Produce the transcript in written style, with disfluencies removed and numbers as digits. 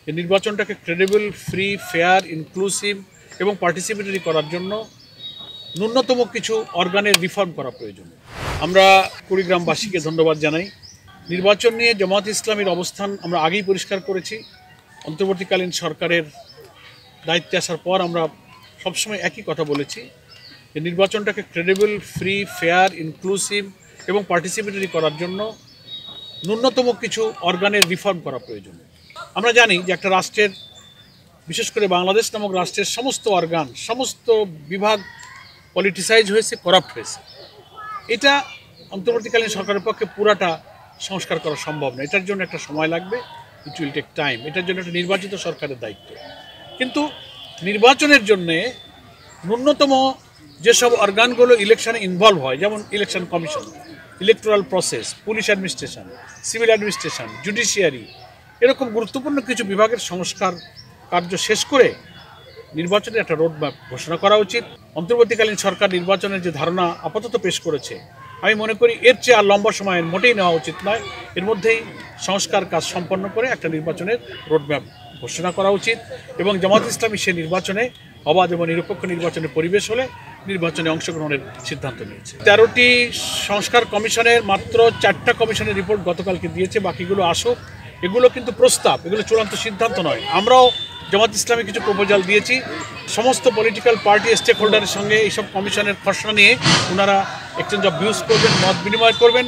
এই নির্বাচনটাকে credible, free, fair, inclusive এবং participatory করার জন্য ন্যূনতম কিছু অর্গানের রিফর্ম করা প্রয়োজন। আমরা কুড়িগ্রামবাসীকে ধন্যবাদ জানাই। নির্বাচন নিয়ে জামায়াত ইসলামীর অবস্থান আমরা আগেই পরিষ্কার করেছি। অন্তর্বর্তীকালীন সরকারের দায়িত্বে আসার পর আমরা সবসময় একই কথা বলেছি যে নির্বাচনটাকে ক্রেডিবল, ফ্রি, ফেয়ার, ইনক্লুসিভ এবং পার্টিসিপেটরি করার জন্য ন্যূনতম কিছু অর্গানের রিফর্ম করা প্রয়োজন। আমরা জানি যে একটা রাষ্ট্রের, বিশেষ করে বাংলাদেশ নামক রাষ্ট্রের সমস্ত অর্গান, সমস্ত বিভাগ পলিটিসাইজ হয়েছে, করাপ্ট হয়েছে। এটা অন্তর্বর্তীকালীন সরকারের পক্ষে পুরাটা সংস্কার করা সম্ভব না। এটার জন্য একটা সময় লাগবে, ইট উইল টেক টাইম। এটার জন্য একটা নির্বাচিত সরকারের দায়িত্ব। কিন্তু নির্বাচনের জন্যে ন্যূনতম যেসব অর্গানগুলো ইলেকশনে ইনভলভ হয়, যেমন election commission, electoral process, police administration, civil administration, judiciary, এরকম গুরুত্বপূর্ণ কিছু বিভাগের সংস্কার কার্য শেষ করে নির্বাচনের একটা রোডম্যাপ ঘোষণা করা উচিত। অন্তর্বর্তীকালীন সরকার নির্বাচনের যে ধারণা আপাতত পেশ করেছে, আমি মনে করি এর চেয়ে আর লম্বা সময়ের মোটেই নেওয়া উচিত নয়। এর মধ্যেই সংস্কার কাজ সম্পন্ন করে একটা নির্বাচনের রোডম্যাপ ঘোষণা করা উচিত এবং জামায়াত ইসলামী সে নির্বাচনে অবাধ এবং নিরপেক্ষ নির্বাচনের পরিবেশ হলে নির্বাচনে অংশগ্রহণের সিদ্ধান্ত নিয়েছে। 13টি সংস্কার কমিশনের মাত্র 4টা কমিশনের রিপোর্ট গতকালকে দিয়েছে, বাকিগুলো আসুক। এগুলো কিন্তু প্রস্তাব, এগুলো চূড়ান্ত সিদ্ধান্ত নয়। আমরাও জামায়াত ইসলামী কিছু প্রপোজাল দিয়েছি। সমস্ত পলিটিক্যাল পার্টি স্টেক হোল্ডারের সঙ্গে এইসব কমিশনের খসড়া নিয়ে ওনারা এক্সচেঞ্জ অফ ভিউজ করবেন, মত বিনিময় করবেন।